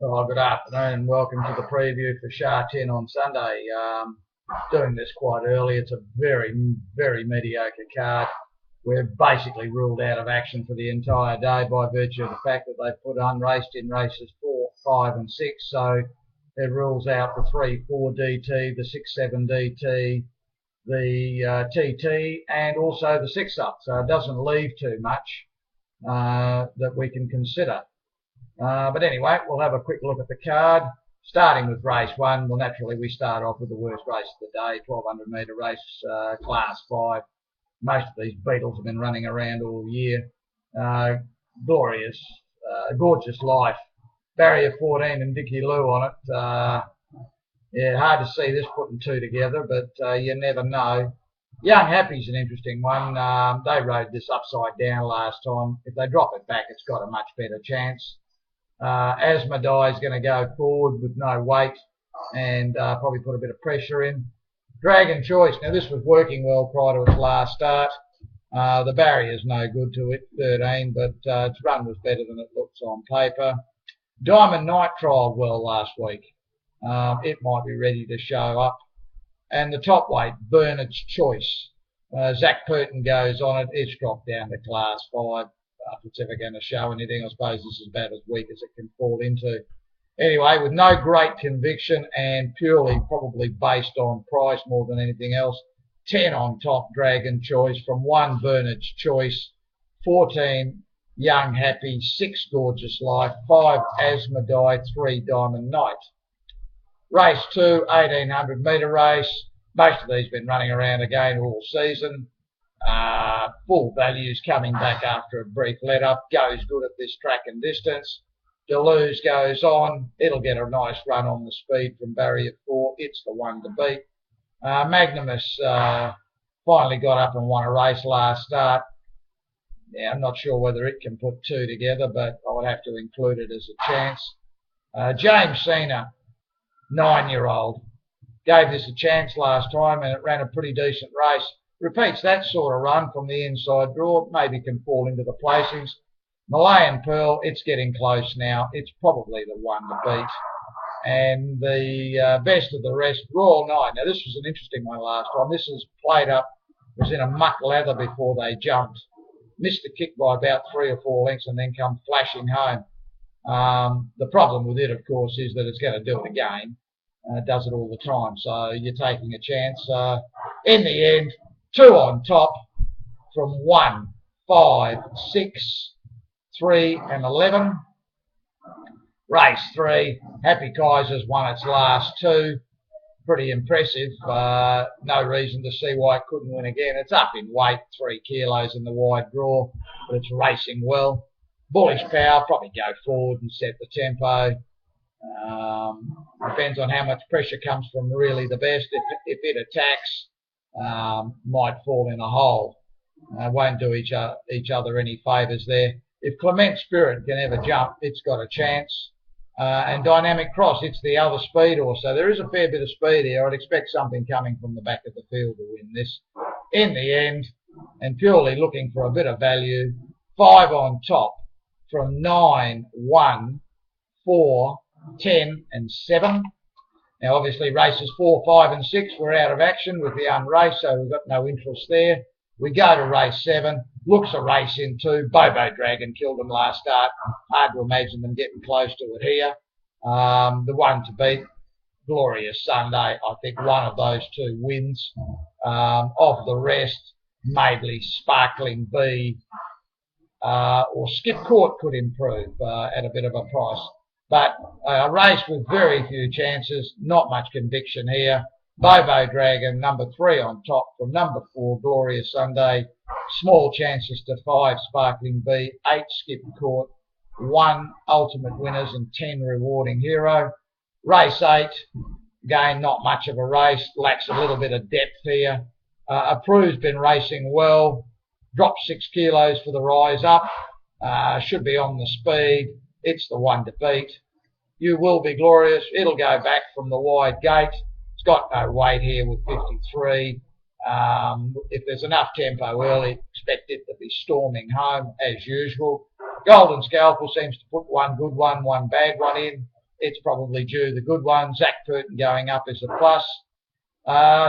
Oh, good afternoon and welcome to the preview for Sha Tin on Sunday. Doing this quite early. It's a very, very mediocre card. We're basically ruled out of action for the entire day by virtue of the fact that they've put unraced in races 4, 5 and 6. So it rules out the 3, 4 DT, the 6, 7 DT, the TT and also the 6 up. So it doesn't leave too much that we can consider. But anyway, we'll have a quick look at the card. Starting with race 1, well, naturally we start off with the worst race of the day, 1200 metre race, class 5. Most of these beetles have been running around all year. Glorious, gorgeous life. Barrier 14 and Dicky Lou on it. Yeah, hard to see this putting two together, but you never know. Young Happy's an interesting one. They rode this upside down last time. If they drop it back, it's got a much better chance. Asmodee is going to go forward with no weight and probably put a bit of pressure in. Dragon Choice, now this was working well prior to its last start. The barrier's no good to it, 13, but its run was better than it looks on paper. Diamond Night trialled well last week. It might be ready to show up. And the top weight, Bernard's Choice. Zach Purton goes on it. It's dropped down to class 5. If it's ever going to show anything, I suppose this is about as weak as it can fall into. Anyway, with no great conviction and purely probably based on price more than anything else, 10 on top, Dragon Choice, from 1, Bernard's Choice, 14, Young Happy, 6, Gorgeous Life, 5, Asmodee, 3, Diamond Night. Race 2, 1800 metre race. Most of these have been running around again all season. Full Values coming back after a brief let-up. Goes good at this track and distance. Deleuze goes on. It'll get a nice run on the speed from barrier 4. It's the one to beat. Magnimus finally got up and won a race last start. Yeah, I'm not sure whether it can put two together, but I would have to include it as a chance. James Cena, 9-year-old, gave this a chance last time and it ran a pretty decent race. Repeats that sort of run from the inside draw, maybe can fall into the placings. Malayan Pearl, it's getting close now. It's probably the one to beat. And the best of the rest, Royal Knight. Now this was an interesting one last time. This is played up, was in a muck lather before they jumped. Missed the kick by about 3 or 4 lengths and then come flashing home. The problem with it, of course, is that it's going to do it again. It does it all the time, so you're taking a chance. In the end, 2 on top from 1, 5, 6, 3 and 11. Race 3, Happy Kaiser's won its last 2. Pretty impressive. No reason to see why it couldn't win again. It's up in weight, 3 kilos in the wide draw, but it's racing well. Bullish Power, probably go forward and set the tempo. Depends on how much pressure comes from really the best. If it attacks, might fall in a hole. Won't do each other any favours there. If Clement Spirit can ever jump, it's got a chance. And Dynamic Cross, it's the other speed also. There is a fair bit of speed here. I'd expect something coming from the back of the field to win this. In the end, and purely looking for a bit of value, 5 on top from 9, 1, 4, 10 and 7. Now obviously races 4, 5 and 6 were out of action with the unraced, so we've got no interest there. We go to race 7. Looks a race in 2. Bobo Dragon killed them last start. Hard to imagine them getting close to it here. The one to beat, Glorious Sunday. I think one of those 2 wins. Of the rest, Madeley, Sparkling Bee, or Skip Court could improve at a bit of a price. But a race with very few chances, not much conviction here. Bobo Dragon, number 3 on top from number 4, Glorious Sunday. Small chances to 5, Sparkling Bee, 8, Skip Court, 1, Ultimate Winners and 10, Rewarding Hero. Race 8, again, not much of a race, lacks a little bit of depth here. Approve's been racing well, dropped 6 kilos for the rise up, should be on the speed. It's the one to beat. You Will Be Glorious, it'll go back from the wide gate. It's got no weight here with 53. If there's enough tempo early, expect it to be storming home as usual. Golden Scalpel seems to put one good one, one bad one in. it's probably due. The good one, Zach Purton going up is a plus.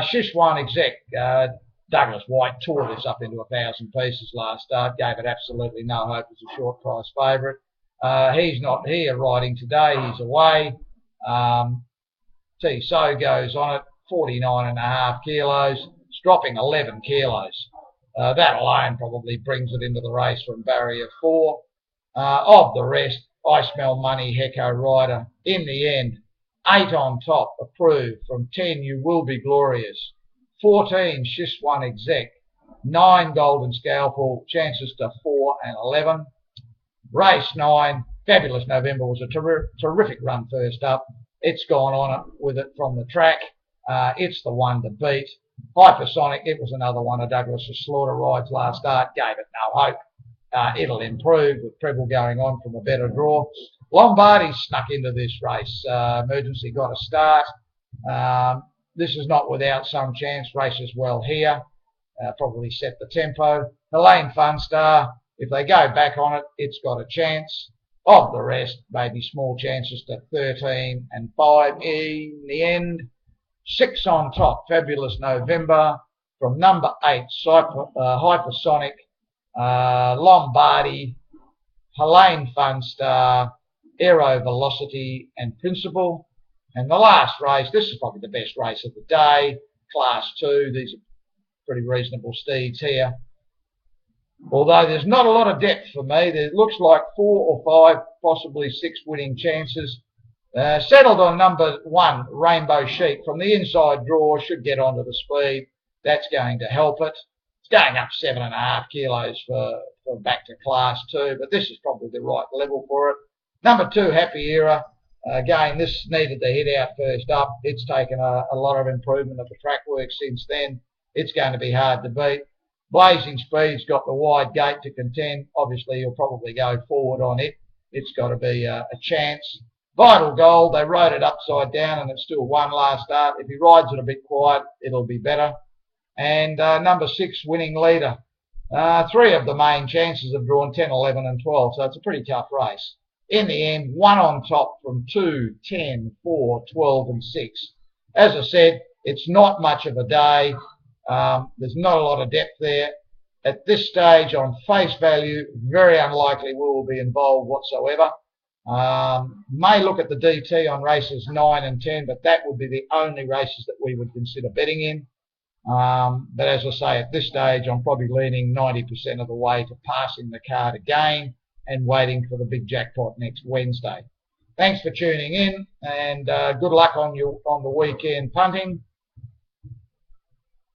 Shish One Exec, Douglas White tore this up into 1,000 pieces last start, gave it absolutely no hope as a short price favourite. He's not here riding today, he's away. So goes on it, 49.5 kilos, it's dropping 11 kilos. That alone probably brings it into the race from barrier 4. Of the rest, I Smell Money, Hecko Rider. In the end, 8 on top, approved. From 10, You Will Be Glorious. 14, Shish One Exec. 9, Golden Scalpel, chances to 4 and 11. Race 9, Fabulous November was a terrific run first up. It's gone on it with it from the track. It's the one to beat. Hypersonic, it was another one of Douglas's slaughter rides last start, gave it no hope. It'll improve with treble going on from a better draw. Lombardi snuck into this race. Emergency got a start. This is not without some chance. Races well here. Probably set the tempo. Helene Funstar, if they go back on it, it's got a chance. Of the rest, maybe small chances to 13 and 5 in the end. 6 on top, Fabulous November. From number 8, Hypersonic, Lombardi, Helene Funstar, Aero Velocity and Principle. And the last race, this is probably the best race of the day, Class 2. These are pretty reasonable steeds here. Although there's not a lot of depth for me. There looks like 4 or 5, possibly 6 winning chances. Settled on number 1, Rainbow Sheep. From the inside draw, should get onto the speed. That's going to help it. It's going up 7.5 kilos for back to Class 2, but this is probably the right level for it. Number 2, Happy Era. Again, this needed to hit out first up. It's taken a lot of improvement of the track work since then. It's going to be hard to beat. Blazing Speed's got the wide gate to contend. Obviously, you'll probably go forward on it. It's got to be a chance. Vital Gold, they rode it upside down and it still won last start. If he rides it a bit quiet, it'll be better. And number 6, Winning Leader. 3 of the main chances have drawn 10, 11 and 12, so it's a pretty tough race. In the end, 1 on top from 2, 10, 4, 12 and 6. As I said, it's not much of a day. There's not a lot of depth there. At this stage, on face value, very unlikely we will be involved whatsoever. May look at the DT on races 9 and 10, but that would be the only races that we would consider betting in. But as I say, at this stage, I'm probably leaning 90% of the way to passing the card again and waiting for the big jackpot next Wednesday. Thanks for tuning in, and good luck on the weekend punting.